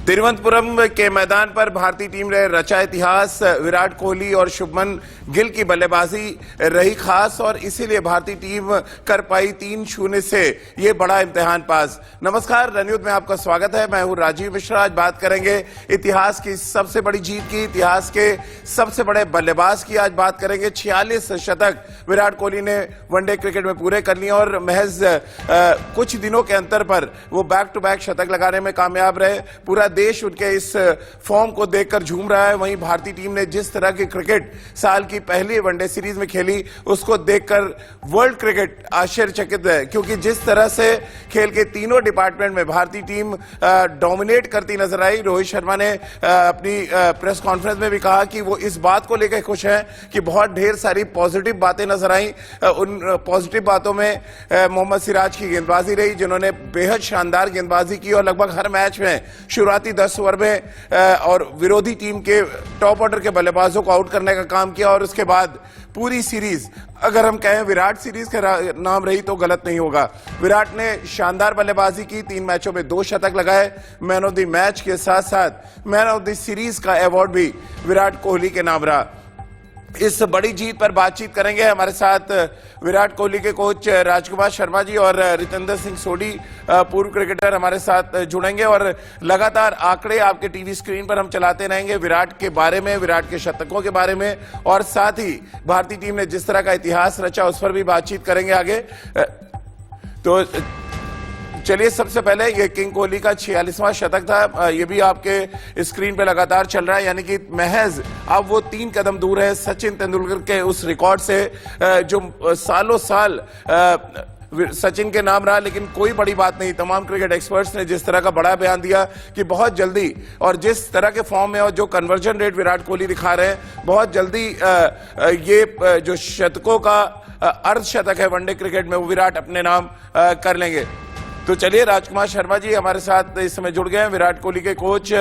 तिरुवनंतपुरम के मैदान पर भारतीय टीम ने रचा इतिहास। विराट कोहली और शुभमन गिल की बल्लेबाजी रही खास और इसीलिए भारतीय टीम कर पाई 3-0 से ये बड़ा इम्तिहान पास। नमस्कार, रणनीति में आपका स्वागत है। मैं हूं राजीव मिश्रा। आज बात करेंगे इतिहास की सबसे बड़ी जीत की, इतिहास के सबसे बड़े बल्लेबाज की। आज बात करेंगे 46 शतक विराट कोहली ने वनडे क्रिकेट में पूरे कर लिए और महज कुछ दिनों के अंतर पर वो बैक टू बैक शतक लगाने में कामयाब रहे। पूरा देश उनके इस फॉर्म को देखकर झूम रहा है। वहीं भारतीय टीम ने जिस तरह की क्रिकेट साल की पहली वनडे सीरीज में खेली उसको देखकर वर्ल्ड क्रिकेट आश्चर्यचकित है, क्योंकि जिस तरह से खेल के तीनों डिपार्टमेंट में भारतीय टीम डोमिनेट करती नजर आई। रोहित शर्मा ने अपनी प्रेस कॉन्फ्रेंस में भी कहा कि वो इस बात को लेकर खुश हैं कि बहुत ढेर सारी पॉजिटिव बातें नजर आई। उन पॉजिटिव बातों में मोहम्मद सिराज की गेंदबाजी रही, जिन्होंने बेहद शानदार गेंदबाजी की और लगभग हर मैच में शुरुआती 10 ओवर में और विरोधी टीम के टॉप ऑर्डर के बल्लेबाजों को आउट करने का काम किया। और उसके बाद पूरी सीरीज, अगर हम कहें विराट सीरीज का नाम रही तो गलत नहीं होगा। विराट ने शानदार बल्लेबाजी की, 3 मैचों में 2 शतक लगाए। मैन ऑफ द मैच के साथ साथ मैन ऑफ द सीरीज का अवार्ड भी विराट कोहली के नाम रहा। इस बड़ी जीत पर बातचीत करेंगे। हमारे साथ विराट कोहली के कोच राजकुमार शर्मा जी और रितेंद्र सिंह सोडी पूर्व क्रिकेटर हमारे साथ जुड़ेंगे और लगातार आंकड़े आपके टीवी स्क्रीन पर हम चलाते रहेंगे विराट के बारे में, विराट के शतकों के बारे में, और साथ ही भारतीय टीम ने जिस तरह का इतिहास रचा उस पर भी बातचीत करेंगे आगे। तो चलिए, सबसे पहले ये किंग कोहली का 46वां शतक था, ये भी आपके स्क्रीन पे लगातार चल रहा है, यानी कि महज अब वो 3 कदम दूर है सचिन तेंदुलकर के उस रिकॉर्ड से जो सालों साल सचिन के नाम रहा। लेकिन कोई बड़ी बात नहीं, तमाम क्रिकेट एक्सपर्ट्स ने जिस तरह का बड़ा बयान दिया कि बहुत जल्दी, और जिस तरह के फॉर्म में और जो कन्वर्जन रेट विराट कोहली दिखा रहे हैं, बहुत जल्दी ये जो शतकों का अर्धशतक है वनडे क्रिकेट में वो विराट अपने नाम कर लेंगे। तो चलिए, राजकुमार शर्मा जी हमारे साथ इस समय जुड़ गए हैं, विराट कोहली के कोच।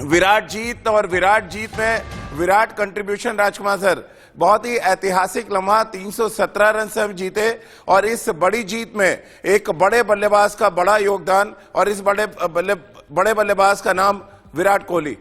विराट जीत और विराट जीत में विराट कंट्रीब्यूशन, राजकुमार सर, बहुत ही ऐतिहासिक लम्हा, 317 रन से हम जीते और इस बड़ी जीत में एक बड़े बल्लेबाज का बड़ा योगदान, और इस बड़े बल्लेबाज का नाम विराट कोहली।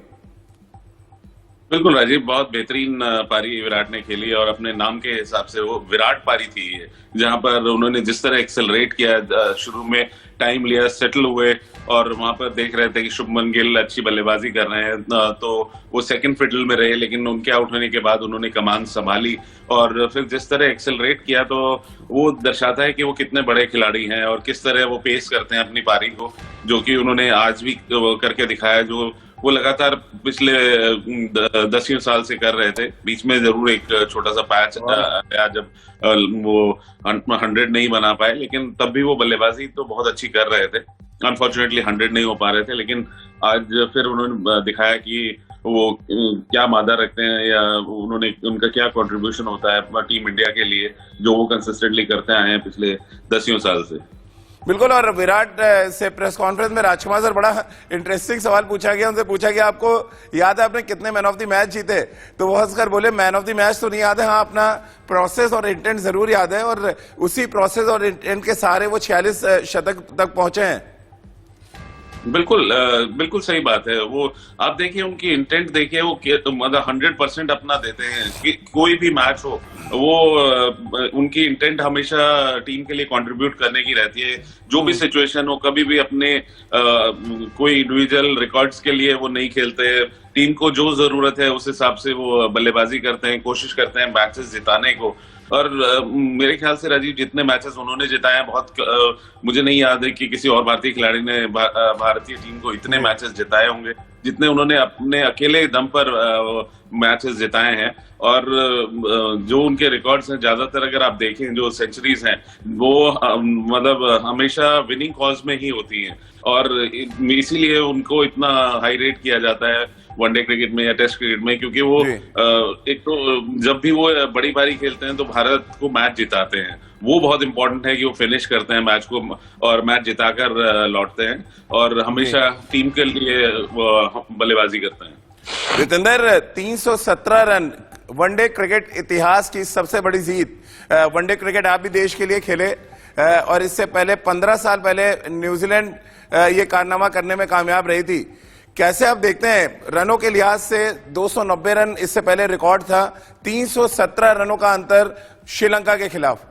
बिल्कुल राजीव, बहुत बेहतरीन पारी विराट ने खेली और अपने नाम के हिसाब से वो विराट पारी थी, जहां पर उन्होंने जिस तरह एक्सेलरेट किया, शुरू में टाइम लिया, सेटल हुए और वहां पर देख रहे थे कि शुभमन गिल अच्छी बल्लेबाजी कर रहे हैं, तो वो सेकंड फिडल में रहे, लेकिन उनके आउट होने के बाद उन्होंने कमान संभाली और फिर जिस तरह एक्सेलरेट किया तो वो दर्शाता है कि वो कितने बड़े खिलाड़ी हैं और किस तरह वो पेश करते हैं अपनी पारी को, जो कि उन्होंने आज भी करके दिखाया, जो वो लगातार पिछले 10 साल से कर रहे थे। बीच में जरूर एक छोटा सा पैच आया जब वो 100 नहीं बना पाए, लेकिन तब भी वो बल्लेबाजी तो बहुत अच्छी कर रहे थे। अनफॉर्चुनेटली 100 नहीं हो पा रहे थे, लेकिन आज फिर उन्होंने दिखाया कि वो क्या मादा रखते हैं या उनका क्या कंट्रीब्यूशन होता है टीम इंडिया के लिए, जो वो कंसिस्टेंटली करते आए हैं पिछले 10 साल से। बिल्कुल, और विराट से प्रेस कॉन्फ्रेंस में राजकुमार सर बड़ा इंटरेस्टिंग सवाल पूछा गया, उनसे पूछा गया आपको याद है आपने कितने मैन ऑफ द मैच जीते, तो वो हंसकर बोले मैन ऑफ द मैच तो नहीं याद है, हाँ अपना प्रोसेस और इंटेंट जरूर याद है, और उसी प्रोसेस और इंटेंट के सहारे वो 46 शतक तक पहुंचे हैं। बिल्कुल सही बात है। वो आप देखिए, उनकी इंटेंट देखिए, वो मतलब 100% अपना देते हैं कि कोई भी मैच हो, वो उनकी इंटेंट हमेशा टीम के लिए कंट्रीब्यूट करने की रहती है। जो भी सिचुएशन हो, कभी भी अपने कोई इंडिविजुअल रिकॉर्ड्स के लिए वो नहीं खेलते। टीम को जो जरूरत है उस हिसाब से वो बल्लेबाजी करते हैं, कोशिश करते हैं मैचेस जिताने को। और मेरे ख्याल से राजीव, जितने मैचेस उन्होंने जिताए हैं, बहुत मुझे नहीं याद है कि किसी और भारतीय खिलाड़ी ने भारतीय टीम को इतने मैचेस जिताए होंगे जितने उन्होंने अपने अकेले दम पर मैचेस जिताए हैं। और जो उनके रिकॉर्ड्स हैं, ज्यादातर अगर आप देखें जो सेंचुरीज हैं, वो मतलब हमेशा विनिंग कॉज में ही होती हैं, और इसीलिए उनको इतना हाई रेट किया जाता है वनडे क्रिकेट में या टेस्ट क्रिकेट में, क्योंकि वो एक तो जब भी वो बड़ी पारी खेलते हैं तो भारत को मैच जिताते हैं। वो बहुत इंपॉर्टेंट है कि वो फिनिश करते हैं मैच को और मैच जिताकर लौटते हैं और हमेशा टीम के लिए बल्लेबाजी करते हैं। रितेंद्र, 317 रन, वनडे क्रिकेट इतिहास की सबसे बड़ी जीत। वनडे क्रिकेट आप भी देश के लिए खेले और इससे पहले 15 साल पहले न्यूजीलैंड ये कारनामा करने में कामयाब रही थी। कैसे आप देखते हैं रनों के लिहाज से? 290 रन इससे पहले रिकॉर्ड था, 317 रनों का अंतर श्रीलंका के खिलाफ।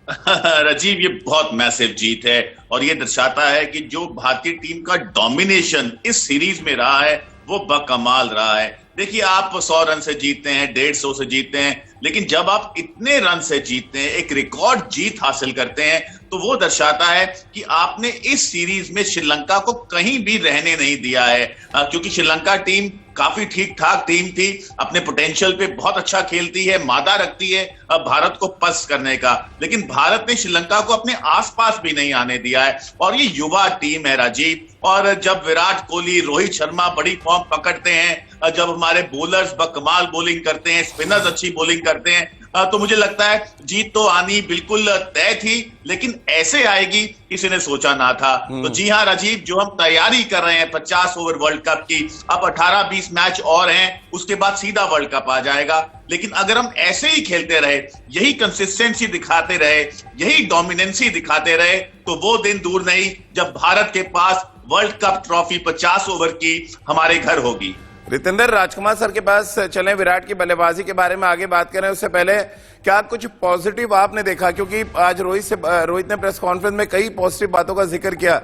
राजीव, ये बहुत मैसिव जीत है और ये दर्शाता है कि जो भारतीय टीम का डोमिनेशन इस सीरीज में रहा है वो बकमाल रहा है। देखिए, आप 100 रन से जीतते हैं, 150 से जीतते हैं, लेकिन जब आप इतने रन से जीतते हैं, एक रिकॉर्ड जीत हासिल करते हैं, तो वो दर्शाता है कि आपने इस सीरीज में श्रीलंका को कहीं भी रहने नहीं दिया है। क्योंकि श्रीलंका टीम काफी ठीक ठाक टीम थी, अपने पोटेंशियल पे बहुत अच्छा खेलती है, मादा रखती है भारत को पस्त करने का, लेकिन भारत ने श्रीलंका को अपने आसपास भी नहीं आने दिया है। और ये युवा टीम है राजीव, और जब विराट कोहली, रोहित शर्मा बड़ी फॉर्म पकड़ते हैं, जब हमारे बॉलर्स बकमाल बॉलिंग करते हैं, स्पिनर्स अच्छी बॉलिंग करते हैं, तो मुझे लगता है जीत तो आनी बिल्कुल तय थी, लेकिन ऐसे आएगी किसी ने सोचा ना था। तो जी हाँ राजीव, जो हम तैयारी कर रहे हैं 50 ओवर वर्ल्ड कप की, अब 18-20 मैच और हैं, उसके बाद सीधा वर्ल्ड कप आ जाएगा। लेकिन अगर हम ऐसे ही खेलते रहे, यही कंसिस्टेंसी दिखाते रहे, यही डोमिनेंसी दिखाते रहे, तो वो दिन दूर नहीं जब भारत के पास वर्ल्ड कप ट्रॉफी 50 ओवर की हमारे घर होगी। रितेंद्र, राजकुमार सर के पास चलें, विराट की बल्लेबाजी के बारे में आगे बात करें उससे पहले क्या कुछ पॉजिटिव आपने देखा? क्योंकि आज रोहित ने प्रेस कॉन्फ्रेंस में कई पॉजिटिव बातों का जिक्र किया,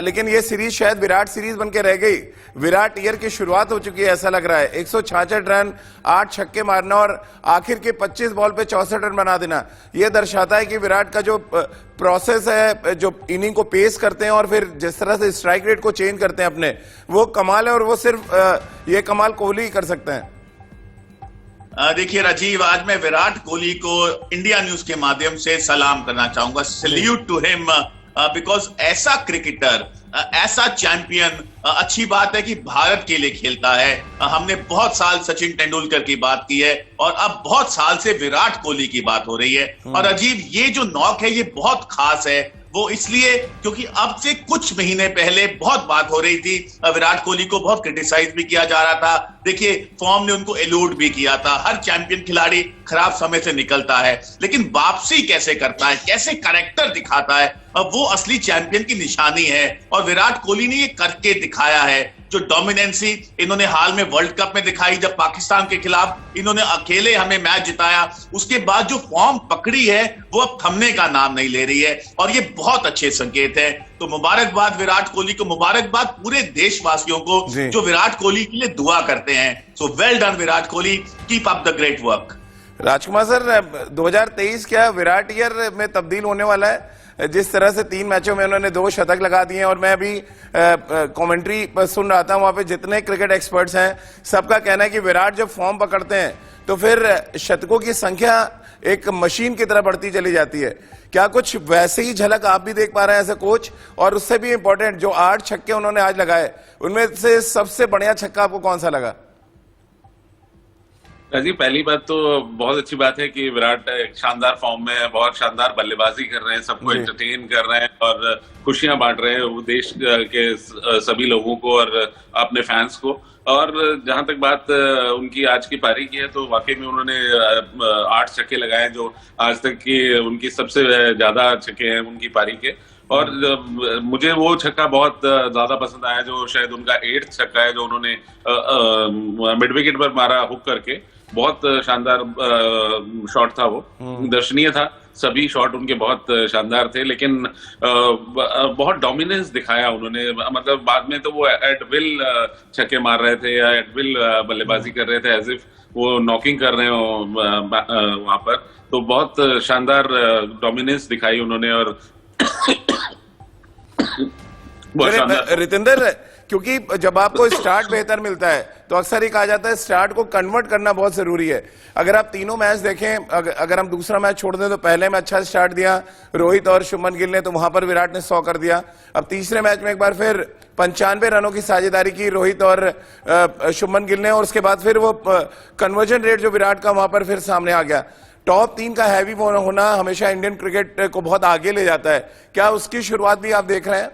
लेकिन ये सीरीज शायद विराट सीरीज बनके रह गई। विराट ईयर की शुरुआत हो चुकी है ऐसा लग रहा है। 166 रन, 8 छक्के मारना और आखिर के 25 बॉल पे 64 रन बना देना, ये दर्शाता है कि विराट का जो प्रोसेस है, जो इनिंग को पेस करते हैं और फिर जिस तरह से स्ट्राइक रेट को चेंज करते हैं अपने, वो कमाल है। और वो सिर्फ ये कमाल कोहली ही कर सकते हैं। देखिए राजीव, आज मैं विराट कोहली को इंडिया न्यूज के माध्यम से सलाम करना चाहूंगा, सैल्यूट टू हिम, बिकॉज ऐसा क्रिकेटर, ऐसा चैंपियन, अच्छी बात है कि भारत के लिए खेलता है। हमने बहुत साल सचिन तेंदुलकर की बात की है और अब बहुत साल से विराट कोहली की बात हो रही है। और अजीब, ये जो नॉक है ये बहुत खास है। वो इसलिए क्योंकि अब से कुछ महीने पहले बहुत बात हो रही थी, विराट कोहली को बहुत क्रिटिसाइज भी किया जा रहा था। देखिए, फॉर्म ने उनको एलूड भी किया था। हर चैंपियन खिलाड़ी खराब समय से निकलता है, लेकिन वापसी कैसे करता है, कैसे कैरेक्टर दिखाता है, वो असली चैंपियन की निशानी है। और विराट कोहली ने ये करके दिखाया है। जो डोमिनेंसी इन्होंने हाल में वर्ल्ड कप में दिखाई, जब पाकिस्तान के खिलाफ इन्होंने अकेले हमें मैच जिताया, उसके बाद जो फॉर्म पकड़ी है वो अब थमने का नाम नहीं ले रही है, और ये बहुत अच्छे संकेत है। तो मुबारकबाद विराट कोहली को, मुबारकबाद पूरे देशवासियों को जो विराट कोहली के लिए दुआ करते हैं। So well done Virat Kohli, keep up the great work. Rajkumar sir, 2023 क्या विराट ईयर में तब्दील होने वाला है? जिस तरह से 3 मैचों में उन्होंने 2 शतक लगा दिए, और मैं अभी कमेंट्री सुन रहा था, वहां पे जितने क्रिकेट एक्सपर्ट्स हैं सबका कहना है कि विराट जब फॉर्म पकड़ते हैं तो फिर शतकों की संख्या एक मशीन की तरह बढ़ती चली जाती है। क्या कुछ वैसे ही झलक आप भी देख पा रहे हैं एज ए कोच? और उससे भी इंपॉर्टेंट, जो 8 छक्के उन्होंने आज लगाए, उनमें से सबसे बढ़िया छक्का आपको कौन सा लगा? जी, पहली बात तो बहुत अच्छी बात है कि विराट एक शानदार फॉर्म में है, बहुत शानदार बल्लेबाजी कर रहे हैं, सबको एंटरटेन कर रहे हैं और खुशियां बांट रहे हैं देश के सभी लोगों को और अपने फैंस को। और जहां तक बात उनकी आज की पारी की है, तो वाकई में उन्होंने 8 छक्के लगाए, जो आज तक की उनकी सबसे ज्यादा छक्के हैं उनकी पारी के। और मुझे वो छक्का बहुत ज्यादा पसंद आया, जो शायद उनका 8th छक्का है, जो उन्होंने मिड विकेट पर मारा हुक करके। बहुत शानदार शॉट था, वो दर्शनीय था। सभी शॉट उनके बहुत शानदार थे, लेकिन बहुत डोमिनेंस दिखाया उन्होंने। मतलब बाद में तो वो एट विल छक्के मार रहे थे या एट विल बल्लेबाजी कर रहे थे, एज इफ वो नॉकिंग कर रहे हो वहां पर। तो बहुत शानदार डोमिनेंस दिखाई उन्होंने। और रितेंद्र, क्योंकि जब आपको स्टार्ट बेहतर मिलता है तो अक्सर ही कहा जाता है स्टार्ट को कन्वर्ट करना बहुत जरूरी है। अगर आप तीनों मैच देखें, अगर हम दूसरा मैच छोड़ दें तो पहले में अच्छा स्टार्ट दिया रोहित और शुभमन गिल ने, तो वहां पर विराट ने 100 कर दिया। अब तीसरे मैच में एक बार फिर 95 रनों की साझेदारी की रोहित और शुभमन गिल ने, और उसके बाद फिर वो कन्वर्जन रेट जो विराट का वहां पर फिर सामने आ गया। टॉप 3 का हैवी होना हमेशा इंडियन क्रिकेट को बहुत आगे ले जाता है। क्या उसकी शुरुआत भी आप देख रहे हैं?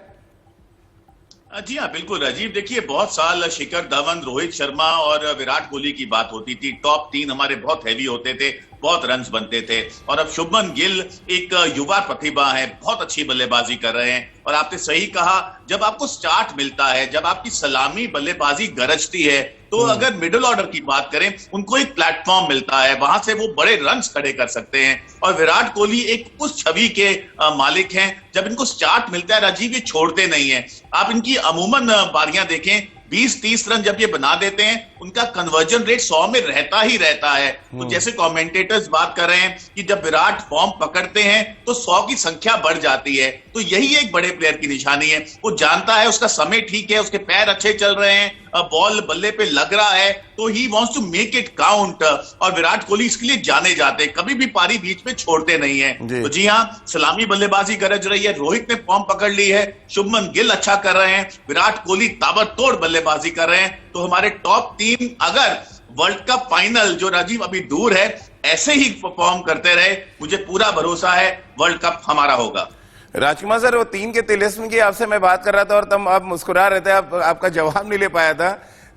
जी हाँ, बिल्कुल राजीव। देखिए, बहुत साल शिखर धवन, रोहित शर्मा और विराट कोहली की बात होती थी। टॉप 3 हमारे बहुत हैवी होते थे। बहुत रन्स बनते थे। और अब शुभमन गिल एक युवा प्रतिभा है, बहुत अच्छी बल्लेबाजी कर रहे हैं। और आपने सही कहा, जब आपको स्टार्ट मिलता है, जब आपकी सलामी बल्लेबाजी गरजती है, तो अगर मिडिल ऑर्डर की बात करें, उनको एक प्लेटफॉर्म मिलता है, वहां से वो बड़े रन्स खड़े कर सकते हैं। और विराट कोहली एक उस छवि के मालिक हैं, जब इनको स्टार्ट मिलता है राजीव, ये छोड़ते नहीं है। आप इनकी अमूमन बारियां देखें, 20-30 रन जब ये बना देते हैं, उनका कन्वर्जन रेट 100 में रहता ही रहता है। तो जैसे कमेंटेटर्स बात कर रहे हैं कि जब विराट फॉर्म पकड़ते हैं तो 100 की संख्या बढ़ जाती है, तो यही एक बड़े प्लेयर की निशानी है। वो जानता है उसका समय ठीक है, उसके पैर अच्छे चल रहे हैं, बॉल बल्ले पे लग रहा है, तो he wants to make it count. और विराट कोहली इसके लिए जाने जाते हैं, कभी भी पारी बीच में छोड़ते नहीं है। तो जी हाँ, सलामी बल्लेबाजी गरज रही है, रोहित ने फॉर्म पकड़ ली है, शुभमन गिल अच्छा कर रहे हैं, विराट कोहली ताबड़तोड़ बल्लेबाजी कर रहे हैं। तो हमारे टॉप टीम अगर वर्ल्ड कप फाइनल, जो राजीव अभी दूर है, ऐसे ही परफॉर्म करते रहे, मुझे पूरा भरोसा है वर्ल्ड कप हमारा होगा। राजकुमार सर, वो 3 के तिलिस्म की आपसे मैं बात कर रहा था और तब आप मुस्कुरा रहे थे, आपका जवाब नहीं ले पाया था।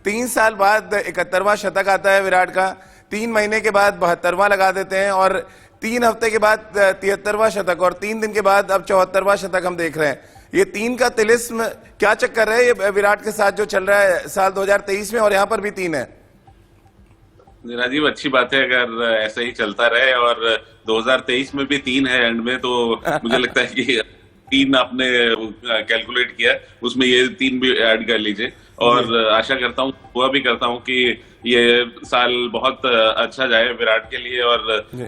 3 साल बाद 71वां शतक आता है विराट का, 3 महीने के बाद 72वां लगा देते हैं, और 3 हफ्ते के बाद 73वां शतक, और 3 दिन के बाद अब 74वां शतक हम देख रहे हैं। ये 3 का तिलिस्म क्या चक्कर है ये विराट के साथ जो चल रहा है साल 2023 में, और यहाँ पर भी 3 है? राजीव, अच्छी बात है अगर ऐसा ही चलता रहे, और 2023 में भी 3 है एंड में, तो मुझे लगता है कि 3 आपने कैलकुलेट किया, उसमें ये 3 भी ऐड कर लीजिए। और आशा करता हूँ, हुआ भी करता हूँ कि ये साल बहुत अच्छा जाए विराट के लिए और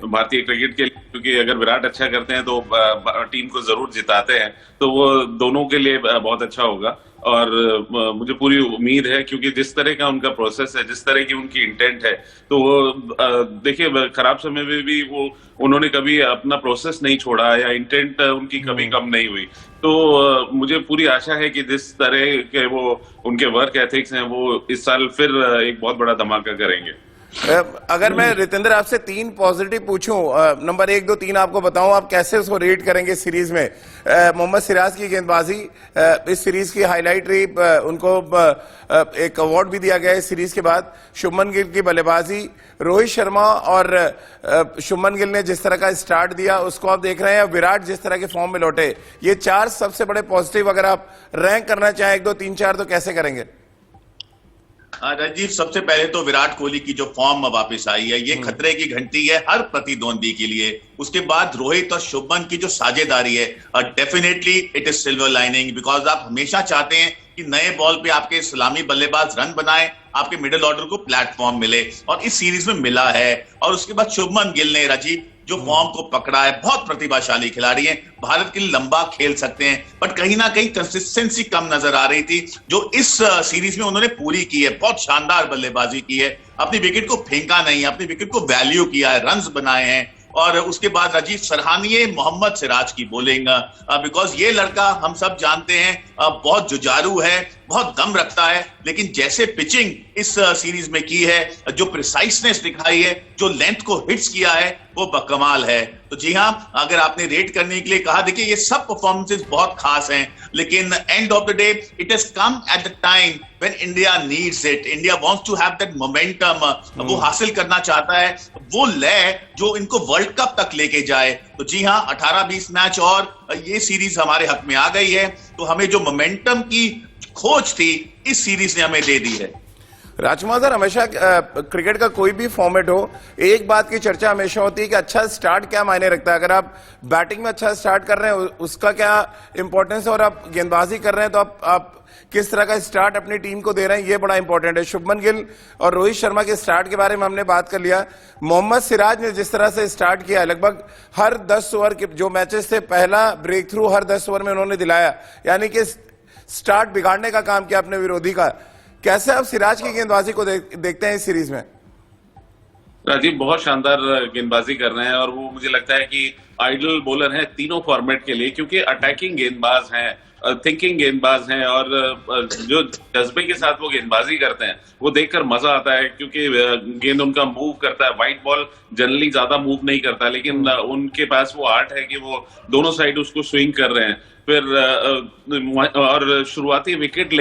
भारतीय क्रिकेट के लिए, क्योंकि अगर विराट अच्छा करते हैं तो टीम को जरूर जिताते हैं, तो वो दोनों के लिए बहुत अच्छा होगा। और मुझे पूरी उम्मीद है, क्योंकि जिस तरह का उनका प्रोसेस है, जिस तरह की उनकी इंटेंट है, तो वो देखिए खराब समय में भी वो उन्होंने कभी अपना प्रोसेस नहीं छोड़ा, या इंटेंट उनकी कभी कम नहीं हुई। तो मुझे पूरी आशा है कि जिस तरह के वो उनके वर्क एथिक्स हैं, वो इस साल फिर एक बहुत बड़ा धमाका करेंगे। अगर मैं रितेंद्र आपसे 3 पॉजिटिव पूछूं, नंबर 1, 2, 3 आपको बताऊं, आप कैसे उसको रेट करेंगे सीरीज में? मोहम्मद सिराज की गेंदबाजी इस सीरीज की हाईलाइट रही, उनको एक अवार्ड भी दिया गया है सीरीज के बाद। शुभमन गिल की बल्लेबाजी, रोहित शर्मा और शुभमन गिल ने जिस तरह का स्टार्ट दिया उसको आप देख रहे हैं, विराट जिस तरह के फॉर्म में लौटे, ये 4 सबसे बड़े पॉजिटिव अगर आप रैंक करना चाहें 1, 2, 3, 4, तो कैसे करेंगे? राजीव, सबसे पहले तो विराट कोहली की जो फॉर्म वापस आई है, ये खतरे की घंटी है हर प्रतिद्वंदी के लिए। उसके बाद रोहित और शुभमन की जो साझेदारी है, definitely it is silver lining, because आप हमेशा चाहते हैं कि नए बॉल पे आपके सलामी बल्लेबाज रन बनाए, आपके मिडिल ऑर्डर को प्लेटफॉर्म मिले, और इस सीरीज में मिला है। और उसके बाद शुभमन गिल ने राजीव जो फॉर्म को पकड़ा है, बहुत प्रतिभाशाली खिलाड़ी हैं, भारत के लिए लंबा खेल सकते हैं, बट कहीं ना कहीं कंसिस्टेंसी कम नजर आ रही थी, जो इस सीरीज में उन्होंने पूरी की है। बहुत शानदार बल्लेबाजी की है, अपनी विकेट को फेंका नहीं, अपनी विकेट को वैल्यू किया है, रन्स बनाए हैं। और उसके बाद राजीव, सराहनीय मोहम्मद सिराज की बॉलिंग, बिकॉज ये लड़का हम सब जानते हैं बहुत जुझारू है, बहुत दम रखता है, लेकिन जैसे पिचिंग इस सीरीज में की है, जो प्रिसाइसनेस दिखाई है, जो लेंथ को हिट्स किया है, वो बकमाल है। तो जी हाँ, अगर आपने रेट करने के लिए कहा, देखिए ये सब परफॉर्मेंसेस बहुत खास हैं, लेकिन end of the day it has come at the time when India needs it. India wants to have that momentum, वो हासिल करना चाहता है वो लय जो इनको वर्ल्ड कप तक लेके जाए। तो जी हाँ, 18-20 मैच और ये सीरीज हमारे हक में आ गई है, तो हमें जो मोमेंटम की खोज थी इस सीरीज ने हमें दे दी है। राजकुमार सर, हमेशा क्रिकेट का कोई भी फॉर्मेट हो, एक बात की चर्चा हमेशा होती है कि अच्छा स्टार्ट क्या मायने रखता है। अगर आप बैटिंग में अच्छा स्टार्ट कर रहे हैं उसका क्या इंपॉर्टेंस है, और आप गेंदबाजी कर रहे हैं तो आप किस तरह का स्टार्ट अपनी टीम को दे रहे हैं, ये बड़ा इंपॉर्टेंट है। शुभमन गिल और रोहित शर्मा के स्टार्ट के बारे में हमने बात कर लिया। मोहम्मद सिराज ने जिस तरह से स्टार्ट किया, लगभग हर 10 ओवर के जो मैचेस थे, पहला ब्रेक थ्रू हर 10 ओवर में उन्होंने दिलाया, यानी कि स्टार्ट बिगाड़ने का काम किया अपने विरोधी का। कैसे आप सिराज की गेंदबाजी को देखते हैं इस सीरीज में? राजीव, बहुत शानदार गेंदबाजी कर रहे हैं, और वो मुझे लगता है कि आइडल बॉलर हैं तीनों फॉर्मेट के लिए, क्योंकि अटैकिंग गेंदबाज हैं, थिंकिंग गेंदबाज हैं, और जो जज्बे के साथ वो गेंदबाजी करते हैं वो देखकर मजा आता है, क्योंकि गेंद उनका मूव करता है। व्हाइट बॉल जनरली ज्यादा मूव नहीं करता, लेकिन उनके पास वो आर्ट है कि वो दोनों साइड उसको स्विंग कर रहे हैं। फिर और शुरुआती विकेट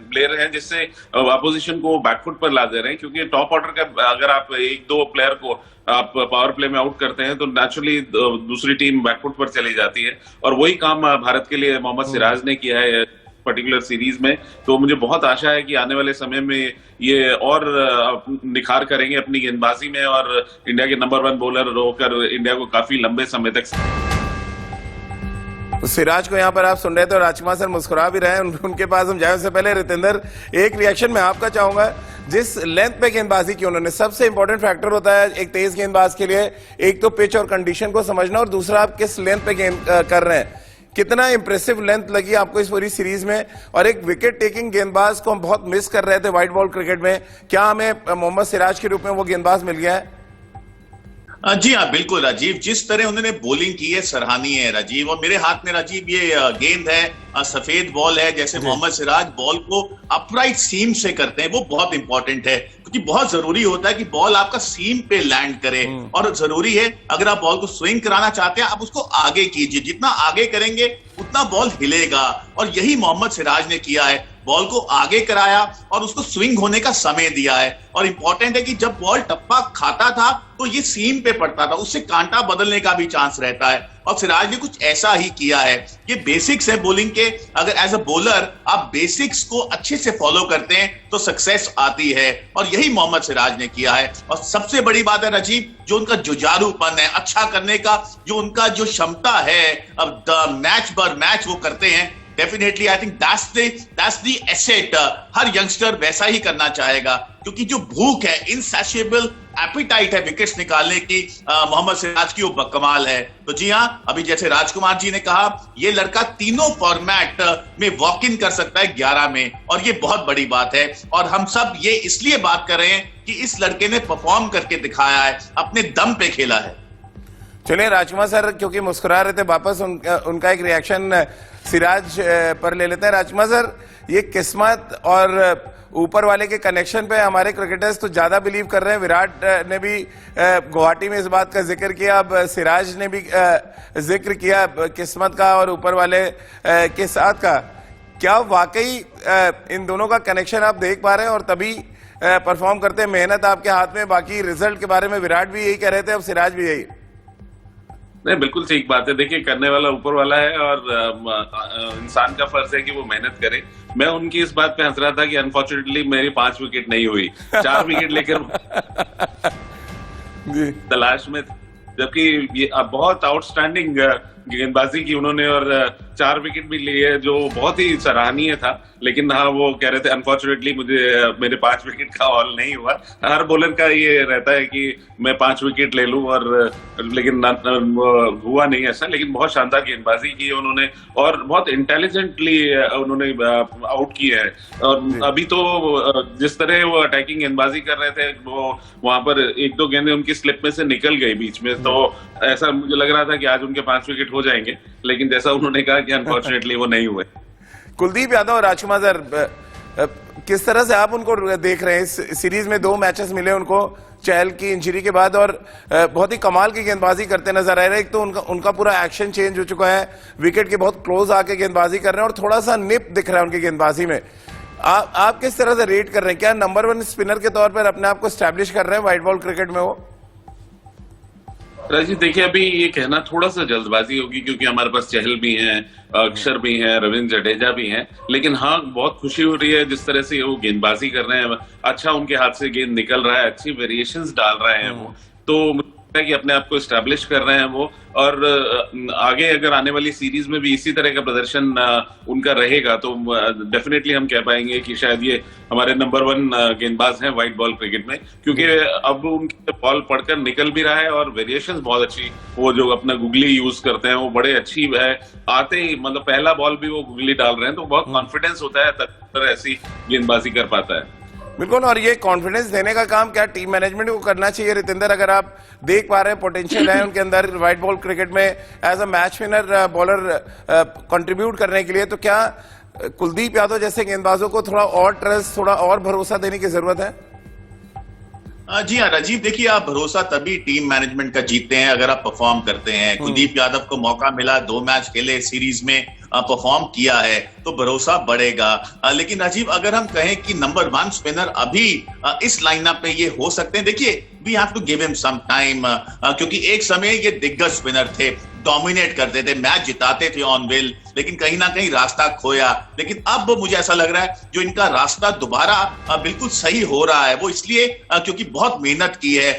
प्लेयर हैं जिससे अपोजिशन को बैकफुट पर ला दे रहे हैं, क्योंकि टॉप ऑर्डर का अगर आप एक दो प्लेयर को आप पावर प्ले में आउट करते हैं तो नेचुरली दूसरी टीम बैकफुट पर चली जाती है, और वही काम भारत के लिए मोहम्मद सिराज ने किया है पर्टिकुलर सीरीज में। तो मुझे बहुत आशा है कि आने वाले समय में ये और निखार करेंगे अपनी गेंदबाजी में, और इंडिया के नंबर 1 बॉलर होकर इंडिया को काफी लंबे समय तक। सिराज को यहाँ पर आप सुन रहे थे और राजकुमार सर मुस्कुरा भी रहे हैं, उनके पास हम जाए उससे पहले रितेंद्र एक रिएक्शन मैं आपका चाहूंगा। जिस लेंथ पे गेंदबाजी की उन्होंने, सबसे इंपॉर्टेंट फैक्टर होता है एक तेज गेंदबाज के लिए, एक तो पिच और कंडीशन को समझना, और दूसरा आप किस लेंथ पे गेंद कर रहे हैं। कितना इंप्रेसिव लेंथ लगी आपको इस पूरी सीरीज में, और एक विकेट टेकिंग गेंदबाज को हम बहुत मिस कर रहे थे व्हाइट बॉल क्रिकेट में, क्या हमें मोहम्मद सिराज के रूप में वो गेंदबाज मिल गया है? जी हाँ, बिल्कुल राजीव, जिस तरह उन्होंने बॉलिंग की है सराहनीय है राजीव। और मेरे हाथ में राजीव ये गेंद है, सफेद बॉल है, जैसे मोहम्मद सिराज बॉल को अपराइट सीम से करते हैं, वो बहुत इंपॉर्टेंट है, क्योंकि बहुत जरूरी होता है कि बॉल आपका सीम पे लैंड करे। और जरूरी है अगर आप बॉल को स्विंग कराना चाहते हैं, आप उसको आगे कीजिए, जितना आगे करेंगे उतना बॉल हिलेगा, और यही मोहम्मद सिराज ने किया है, बॉल को आगे कराया और उसको स्विंग होने का समय दिया है। और इंपॉर्टेंट है कि जब बॉल टप्पा खाता था तो ये सीम पे पड़ता था, उससे कांटा बदलने का भी चांस रहता है, और सिराज ने कुछ ऐसा ही किया है। ये बेसिक्स है बॉलिंग के, अगर एज अ बॉलर आप बेसिक्स को अच्छे से फॉलो करते हैं तो सक्सेस आती है, और यही मोहम्मद सिराज ने किया है। और सबसे बड़ी बात है राजीव, जो उनका जुझारूपन है अच्छा करने का, जो उनका जो क्षमता है, अब मैच बर मैच वो करते हैं, definitely I think that's the asset. Her youngster वैसा ही करना चाहेगा, क्योंकि जो भूख है, इनसैशिएबल एपिटाइट है विकेट्स निकालने की, मोहम्मद सिराज की वो बकमाल है। तो जी हाँ, अभी जैसे राजकुमार जी ने कहा, ये लड़का तीनों फॉर्मेट में वॉक इन कर सकता है 11 में, और ये बहुत बड़ी बात है। और हम सब ये इसलिए बात कर रहे हैं कि इस लड़के ने परफॉर्म करके दिखाया है, अपने दम पे खेला है। चलिए राजकुमार सर क्योंकि मुस्कुरा रहे थे, वापस उनका एक रिएक्शन सिराज पर ले लेते हैं। राजकुमार सर, ये किस्मत और ऊपर वाले के कनेक्शन पे हमारे क्रिकेटर्स तो ज्यादा बिलीव कर रहे हैं। विराट ने भी गुवाहाटी में इस बात का जिक्र किया, अब सिराज ने भी जिक्र किया किस्मत का और ऊपर वाले के साथ का। क्या वाकई इन दोनों का कनेक्शन आप देख पा रहे हैं और तभी परफॉर्म करते हैं? मेहनत आपके हाथ में, बाकी रिजल्ट के बारे में विराट भी यही कह रहे थे, अब सिराज भी यही। नहीं, बिल्कुल ठीक बात है। देखिए, करने वाला ऊपर वाला है और इंसान का फर्ज है कि वो मेहनत करे। मैं उनकी इस बात पे हंस रहा था कि अनफॉर्चुनेटली मेरी 5 विकेट नहीं हुई, 4 विकेट लेकर तलाश में, जबकि ये बहुत आउटस्टैंडिंग गेंदबाजी की उन्होंने और 4 विकेट भी लिए, जो बहुत ही सराहनीय था। लेकिन हाँ, वो कह रहे थे अनफॉर्चुनेटली मेरे 5 विकेट का ऑल नहीं हुआ। हर बॉलर का ये रहता है कि मैं 5 विकेट ले लूं, और लेकिन हुआ नहीं ऐसा। लेकिन बहुत शानदार गेंदबाजी की उन्होंने और बहुत इंटेलिजेंटली उन्होंने आउट किया है। और अभी तो जिस तरह वो अटैकिंग गेंदबाजी कर रहे थे, वो वहां पर 1-2 गेंदें उनकी स्लिप में से निकल गई बीच में, तो ऐसा मुझे लग रहा था कि आज उनके 5 विकेट हो जाएंगे, लेकिन जैसा उन्होंने कहा कि अनफॉर्चुनेटली वो नहीं हुए। कुलदीप यादव और राजकुमार सर, किस तरह से आप उनको देख रहे हैं? इस सीरीज में 2 मैचेस मिले उनको चहल की इंजरी के बाद, और बहुत ही कमाल की गेंदबाजी करते नजर आ रहे हैं। एक तो उनका पूरा एक्शन चेंज हो चुका है, विकेट के बहुत क्लोज आके गेंदबाजी कर रहे हैं, और थोड़ा सा निप दिख रहा है उनकी गेंदबाजी में। आप किस तरह से रेट कर रहे हैं? क्या नंबर 1 स्पिनर के तौर पर अपने आप को स्टैब्लिश कर रहे हैं व्हाइट बॉल क्रिकेट में वो? राजीव, देखिए, अभी ये कहना थोड़ा सा जल्दबाजी होगी, क्योंकि हमारे पास चहल भी हैं, अक्षर भी हैं, रविंद्र जडेजा भी हैं। लेकिन हाँ, बहुत खुशी हो रही है जिस तरह से वो गेंदबाजी कर रहे हैं। अच्छा उनके हाथ से गेंद निकल रहा है, अच्छी वेरिएशंस डाल रहे हैं वो, तो कि अपने आप को एस्टैब्लिश कर रहे हैं वो। और आगे अगर आने वाली सीरीज में भी इसी तरह का प्रदर्शन उनका रहेगा, तो डेफिनेटली हम कह पाएंगे कि शायद ये हमारे नंबर 1 गेंदबाज हैं व्हाइट बॉल क्रिकेट में, क्योंकि अब उनकी बॉल पड़कर निकल भी रहा है और वेरिएशंस बहुत अच्छी, वो जो अपना गुगली यूज करते हैं वो बड़े अच्छी है। आते ही मतलब पहला बॉल भी वो गुगली डाल रहे हैं, तो बहुत कॉन्फिडेंस होता है, तब ऐसी गेंदबाजी कर पाता है। बिल्कुल, और ये कॉन्फिडेंस देने का काम क्या टीम मैनेजमेंट को करना चाहिए? रितेंद्र, अगर आप देख पा रहे हैं पोटेंशियल है उनके अंदर व्हाइट बॉल क्रिकेट में as a match winner bowler contribute करने के लिए, तो क्या कुलदीप यादव जैसे गेंदबाजों को थोड़ा और ट्रस्ट, थोड़ा और भरोसा देने की जरूरत है? जी हाँ राजीव, देखिए आप भरोसा तभी टीम मैनेजमेंट का जीतते हैं अगर आप परफॉर्म करते हैं। कुलदीप यादव को मौका मिला, 2 मैच खेले सीरीज में, परफॉर्म किया है तो भरोसा बढ़ेगा। लेकिन राजीव अगर हम कहें कि नंबर 1 स्पिनर अभी इस लाइनअप में ये हो सकते हैं, देखिए we have to give him some time, क्योंकि एक समय ये दिग्गज स्पिनर थे, डोमिनेट करते थे, मैच जिताते थे ऑन व्हील, लेकिन कहीं ना कहीं रास्ता खोया। लेकिन अब मुझे ऐसा लग रहा है जो इनका रास्ता दोबारा बिल्कुल सही हो रहा है, वो इसलिए क्योंकि बहुत मेहनत की है,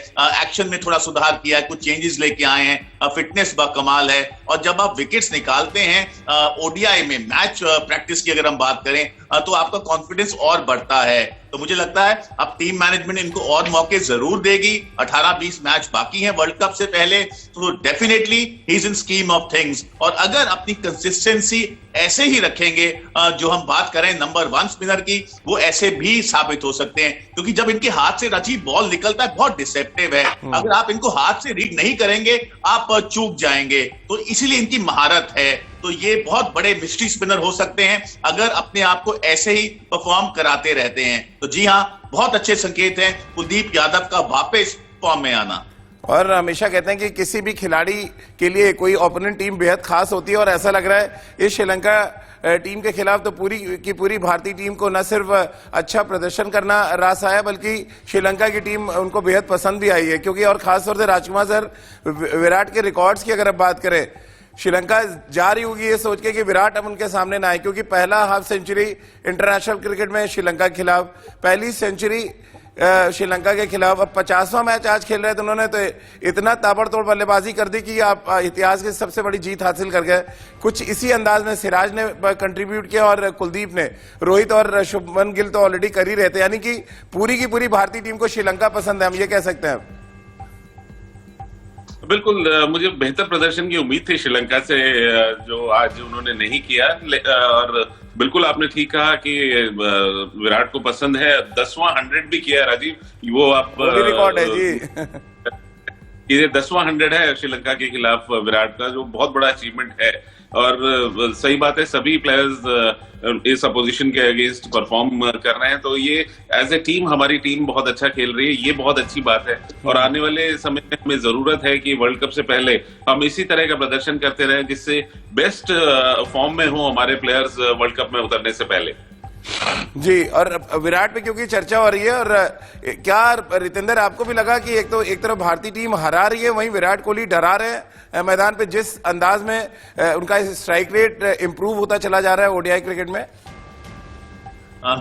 एक्शन में थोड़ा सुधार किया है, कुछ चेंजेस लेके आए हैं, फिटनेस बाकमाल है। और जब आप विकेट्स निकालते हैं ओडीआई में, मैच प्रैक्टिस की अगर हम बात करें, तो आपका कॉन्फिडेंस और बढ़ता है। तो मुझे लगता है अब टीम मैनेजमेंट इनको और मौके जरूर देगी। 18-20 मैच बाकी हैं वर्ल्ड कप से पहले, तो definitely he is in scheme of things. और अगर अपनी कंसिस्टेंसी ऐसे ही रखेंगे, जो हम बात करें नंबर 1 स्पिनर की, वो ऐसे भी साबित हो सकते हैं, क्योंकि जब इनके हाथ से राजीव बॉल निकलता है बहुत डिसेप्टिव है। अगर आप इनको हाथ से रीड नहीं करेंगे आप चूक जाएंगे, तो इसीलिए इनकी महारत है। तो ये बहुत बड़े मिस्ट्री स्पिनर हो सकते हैं अगर अपने आप को ऐसे ही परफॉर्म कराते रहते हैं। तो जी हाँ, बहुत अच्छे संकेत हैं कुलदीप यादव का वापस फॉर्म में आना। और हमेशा कहते हैं कि किसी भी खिलाड़ी के लिए कोई ओपोनेंट टीम बेहद खास होती है, और ऐसा लग रहा है इस श्रीलंका टीम के खिलाफ तो पूरी की पूरी भारतीय टीम को न सिर्फ अच्छा प्रदर्शन करना रास आया, बल्कि श्रीलंका की टीम उनको बेहद पसंद भी आई है। क्योंकि और खासतौर से राजकुमार सर, विराट के रिकॉर्ड्स की अगर आप बात करें, श्रीलंका जा रही होगी ये सोच के कि विराट अब उनके सामने ना आए, क्योंकि पहला हाफ सेंचुरी इंटरनेशनल क्रिकेट में श्रीलंका के खिलाफ, पहली सेंचुरी श्रीलंका के खिलाफ। अब 50वां मैच आज खेल रहे थे उन्होंने, तो इतना ताबड़तोड़ बल्लेबाजी कर दी कि आप इतिहास की सबसे बड़ी जीत हासिल कर गए। कुछ इसी अंदाज में सिराज ने कंट्रीब्यूट किया और कुलदीप ने, रोहित और शुभमन गिल तो ऑलरेडी कर ही रहे थे। यानी कि पूरी की पूरी भारतीय टीम को श्रीलंका पसंद है, हम ये कह सकते हैं। बिल्कुल, मुझे बेहतर प्रदर्शन की उम्मीद थी श्रीलंका से, जो आज उन्होंने नहीं किया। और बिल्कुल आपने ठीक कहा कि विराट को पसंद है। 10वां 100 भी किया राजीव, वो आप रिकॉर्ड है जी। ये 10वां 100 है श्रीलंका के खिलाफ विराट का, जो बहुत बड़ा अचीवमेंट है। और सही बात है, सभी प्लेयर्स इस अपोजिशन के अगेंस्ट परफॉर्म कर रहे हैं, तो ये एज ए टीम हमारी टीम बहुत अच्छा खेल रही है, ये बहुत अच्छी बात है। और आने वाले समय में हमें जरूरत है कि वर्ल्ड कप से पहले हम इसी तरह का प्रदर्शन करते रहें, जिससे बेस्ट फॉर्म में हो हमारे प्लेयर्स वर्ल्ड कप में उतरने से पहले। जी, और विराट पे क्योंकि चर्चा हो रही है, और क्या रितेंद्र आपको भी लगा कि एक तरफ भारतीय टीम हरा रही है, वहीं विराट कोहली डरा रहे हैं मैदान पे, जिस अंदाज में उनका स्ट्राइक रेट इंप्रूव होता चला जा रहा है ओडीआई क्रिकेट में?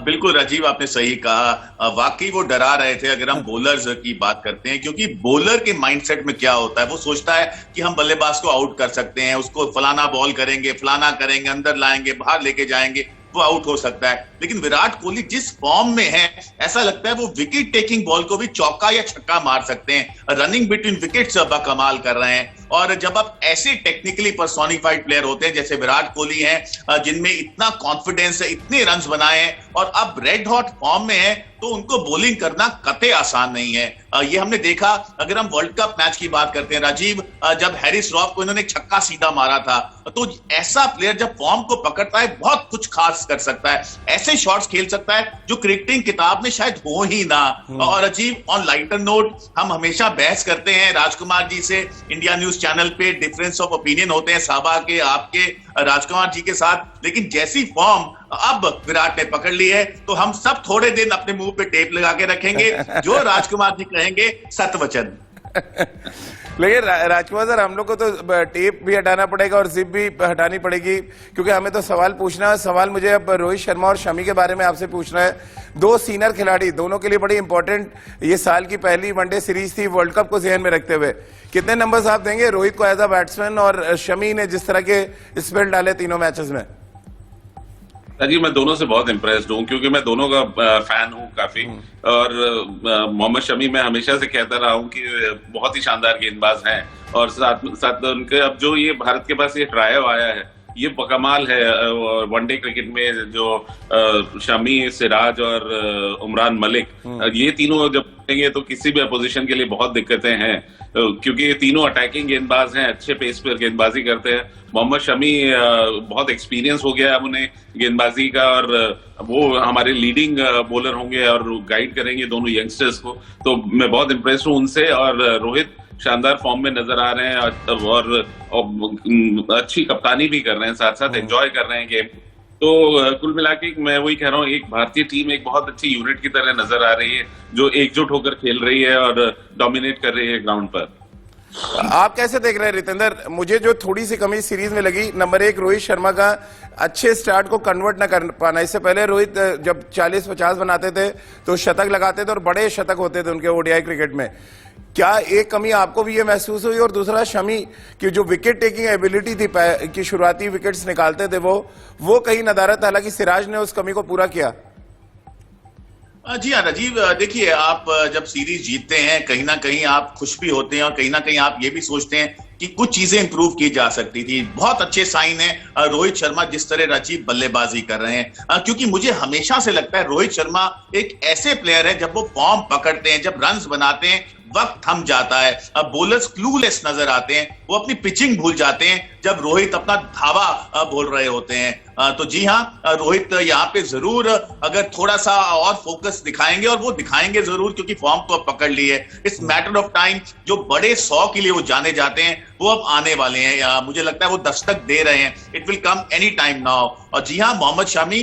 बिल्कुल राजीव, आपने सही कहा, वाकई वो डरा रहे थे। अगर हम बॉलर्स की बात करते हैं, क्योंकि बॉलर के माइंडसेट में क्या होता है, वो सोचता है कि हम बल्लेबाज को आउट कर सकते हैं, उसको फलाना बॉल करेंगे, फलाना करेंगे, अंदर लाएंगे, बाहर लेके जाएंगे, वो आउट हो सकता है। लेकिन विराट कोहली जिस फॉर्म में है, ऐसा लगता है वो विकेट टेकिंग बॉल को भी चौका या छक्का मार सकते हैं। रनिंग बिटवीन विकेट्स कमाल कर रहे हैं। और जब आप ऐसे टेक्निकली पर्सोनिफाइड प्लेयर होते हैं जैसे विराट कोहली हैं, जिनमें इतना कॉन्फिडेंस है, इतने रन्स बनाए हैं और अब रेड हॉट फॉर्म में है, तो उनको बॉलिंग करना कतई आसान नहीं है। ये हमने देखा। अगर हम वर्ल्ड कप मैच की बात करते हैं राजीव, जब हैरिस रॉफ को इन्होंने छक्का सीधा मारा था, तो ऐसा प्लेयर जब फॉर्म को पकड़ता है बहुत कुछ खास कर सकता है, ऐसे शॉट्स खेल सकता है जो क्रिकेटिंग किताब में शायद हो ही ना। और राजीव, ऑन लाइटर नोट, हम हमेशा बहस करते हैं राजकुमार जी से, इंडिया न्यूज चैनल पे डिफरेंस ऑफ ओपिनियन होते हैं साबा के, आपके, राजकुमार जी के साथ, लेकिन जैसी फॉर्म अब विराट ने पकड़ ली है, तो हम सब थोड़े दिन अपने मुंह पे टेप लगा के रखेंगे, जो राजकुमार जी कहेंगे सत्य वचन। लेकिन राजकुमार सर, हम लोग को तो टेप भी हटाना पड़ेगा और जिप भी हटानी पड़ेगी, क्योंकि हमें तो सवाल पूछना है। सवाल मुझे अब रोहित शर्मा और शमी के बारे में आपसे पूछना है। 2 सीनियर खिलाड़ी, दोनों के लिए बड़ी इंपॉर्टेंट ये साल की पहली वनडे सीरीज थी, वर्ल्ड कप को ध्यान में रखते हुए कितने नंबर्स आप देंगे रोहित को एज अ बैट्समैन, और शमी ने जिस तरह के स्पेल डाले तीनों मैचेस में? जी, मैं दोनों से बहुत इम्प्रेस्ड हूँ, क्योंकि मैं दोनों का फैन हूँ काफी। और मोहम्मद शमी, मैं हमेशा से कहता रहा हूँ कि बहुत ही शानदार गेंदबाज हैं, और साथ उनके अब जो ये भारत के पास ये ट्रायो आया है, ये बकमाल है। वनडे क्रिकेट में जो शमी, सिराज और उमरान मलिक, ये तीनों जब देंगे तो किसी भी अपोजिशन के लिए बहुत दिक्कतें हैं, क्योंकि ये तीनों अटैकिंग गेंदबाज हैं, अच्छे पेस पर गेंदबाजी करते हैं। मोहम्मद शमी बहुत एक्सपीरियंस हो गया अब उन्हें गेंदबाजी का, और वो हमारे लीडिंग बॉलर होंगे और गाइड करेंगे दोनों यंगस्टर्स को। तो मैं बहुत इम्प्रेस हूं उनसे, और रोहित शानदार फॉर्म में नजर आ रहे हैं और अच्छी कप्तानी भी कर रहे हैं, साथ साथ एंजॉय कर रहे हैं गेम। तो कुल मिला के मैं वही कह रहा हूँ, एक भारतीय टीम एक बहुत अच्छी यूनिट की तरह नजर आ रही है, जो एकजुट होकर खेल रही है और डोमिनेट कर रही है ग्राउंड पर। आप कैसे देख रहे हैं रितेंद्र? मुझे जो थोड़ी सी कमी सीरीज में लगी, नंबर 1 रोहित शर्मा का अच्छे स्टार्ट को कन्वर्ट ना कर पाना। इससे पहले रोहित जब 40-50 बनाते थे तो शतक लगाते थे और बड़े शतक होते थे उनके ओडीआई क्रिकेट में। क्या एक कमी आपको भी ये महसूस हुई? और दूसरा, शमी की जो विकेट टेकिंग एबिलिटी थी कि शुरुआती विकेट्स निकालते थे, वो कहीं नदारत, हालांकि सिराज ने उस कमी को पूरा किया। जी हाँ राजीव, देखिए आप जब सीरीज जीतते हैं कहीं ना कहीं आप खुश भी होते हैं और कहीं ना कहीं आप ये भी सोचते हैं कि कुछ चीजें इंप्रूव की जा सकती थी। बहुत अच्छे साइन है रोहित शर्मा जिस तरह राजीव बल्लेबाजी कर रहे हैं, क्योंकि मुझे हमेशा से लगता है रोहित शर्मा एक ऐसे प्लेयर है, जब वो फॉर्म पकड़ते हैं, जब रन्स बनाते हैं, वक्त थम जाता है। अब बॉलर्स क्लूलेस नजर आते हैं, वो अपनी पिचिंग भूल जाते हैं जब रोहित अपना धावा बोल रहे होते हैं। तो जी हाँ, रोहित यहाँ पे जरूर अगर थोड़ा सा और फोकस दिखाएंगे, और वो दिखाएंगे जरूर, क्योंकि फॉर्म तो अब पकड़ ली है। It's matter of time. जो बड़े 100 के लिए वो जाने जाते हैं वो अब आने वाले हैं। मुझे लगता है वो दस्तक दे रहे हैं। It will come any time now. और जी हाँ, मोहम्मद शमी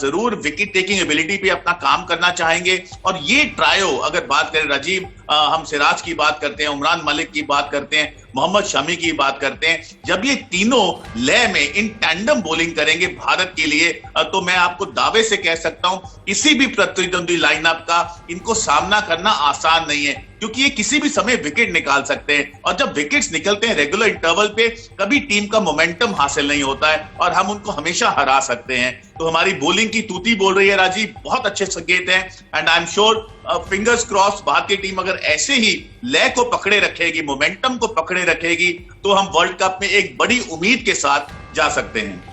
जरूर विकेट टेकिंग एबिलिटी पे अपना काम करना चाहेंगे। और ये ट्रायो, अगर बात करें राजीव, हम सिराज की बात करते हैं, उमरान मलिक की बात करते हैं, मोहम्मद शमी की बात करते हैं, जब ये तीनों लय में इन टैंडम बॉलिंग करेंगे भारत के लिए, तो मैं आपको दावे से कह सकता हूं किसी भी प्रतिद्वंदी लाइनअप का इनको सामना करना आसान नहीं है, क्योंकि ये किसी भी समय विकेट निकाल सकते हैं। और जब विकेट्स निकलते हैं रेगुलर इंटरवल पे, कभी टीम का मोमेंटम हासिल नहीं होता है और हम उनको हमेशा हरा सकते हैं। तो हमारी बॉलिंग की तूती बोल रही है राजीव, बहुत अच्छे संकेत हैं। And I am sure, fingers cross, भारतीय टीम अगर ऐसे ही लय को पकड़े रखेगी, मोमेंटम को पकड़े रखेगी, तो हम वर्ल्ड कप में एक बड़ी उम्मीद के साथ जा सकते हैं।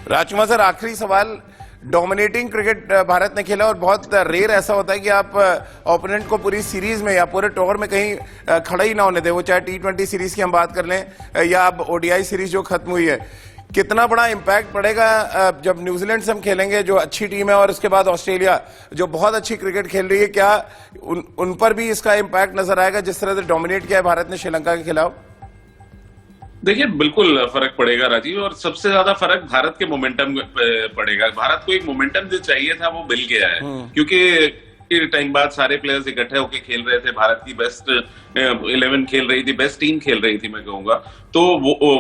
राजकुमार सर, आखिरी सवाल। डोमिनेटिंग क्रिकेट भारत ने खेला और बहुत रेयर ऐसा होता है कि आप ओपोनेंट को पूरी सीरीज में या पूरे टूर में कहीं खड़ा ही ना होने दे, वो चाहे T20 सीरीज की हम बात कर लें या अब ODI सीरीज जो खत्म हुई है। कितना बड़ा इम्पैक्ट पड़ेगा जब न्यूजीलैंड से हम खेलेंगे, जो अच्छी टीम है, और उसके बाद ऑस्ट्रेलिया जो बहुत अच्छी क्रिकेट खेल रही है? क्या उन पर भी इसका इम्पैक्ट नजर आएगा जिस तरह से डोमिनेट किया है भारत ने श्रीलंका के खिलाफ? देखिए, बिल्कुल फर्क पड़ेगा राजीव, और सबसे ज्यादा फर्क भारत के मोमेंटम पड़ेगा। भारत को एक मोमेंटम जो चाहिए था वो मिल गया है, क्योंकि टाइम बाद सारे प्लेयर्स इकट्ठे होकर खेल रहे थे, भारत की बेस्ट 11 खेल रही थी, बेस्ट टीम खेल रही थी मैं कहूंगा। तो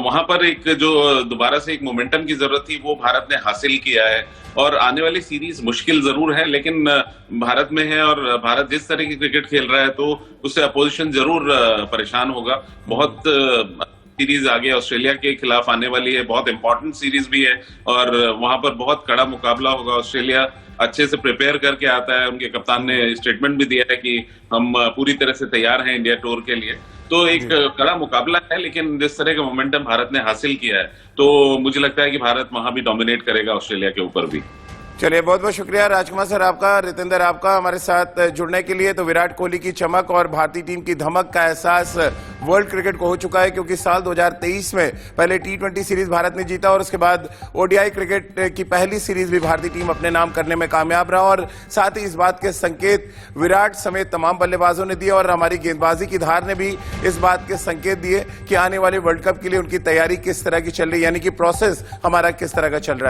वहां पर एक जो दोबारा से एक मोमेंटम की जरूरत थी वो भारत ने हासिल किया है। और आने वाली सीरीज मुश्किल जरूर है, लेकिन भारत में है, और भारत जिस तरह की क्रिकेट खेल रहा है तो उससे अपोजिशन जरूर परेशान होगा। बहुत सीरीज आगे ऑस्ट्रेलिया के खिलाफ आने वाली है, बहुत इंपॉर्टेंट सीरीज भी है, और वहां पर बहुत कड़ा मुकाबला होगा। ऑस्ट्रेलिया अच्छे से प्रिपेयर करके आता है, उनके कप्तान ने स्टेटमेंट भी दिया है कि हम पूरी तरह से तैयार हैं इंडिया टूर के लिए। तो एक कड़ा मुकाबला है, लेकिन जिस तरह का मोमेंटम भारत ने हासिल किया है, तो मुझे लगता है कि भारत वहां भी डोमिनेट करेगा, ऑस्ट्रेलिया के ऊपर भी। चलिए, बहुत बहुत शुक्रिया राजकुमार सर आपका, रितेंद्र आपका हमारे साथ जुड़ने के लिए। तो विराट कोहली की चमक और भारतीय टीम की धमक का एहसास वर्ल्ड क्रिकेट को हो चुका है, क्योंकि साल 2023 में पहले T20 सीरीज भारत ने जीता और उसके बाद ODI क्रिकेट की पहली सीरीज भी भारतीय टीम अपने नाम करने में कामयाब रहा। और साथ ही इस बात के संकेत विराट समेत तमाम बल्लेबाजों ने दिए, और हमारी गेंदबाजी की धार ने भी इस बात के संकेत दिए कि आने वाले वर्ल्ड कप के लिए उनकी तैयारी किस तरह की चल रही है, यानी कि प्रोसेस हमारा किस तरह का चल रहा है।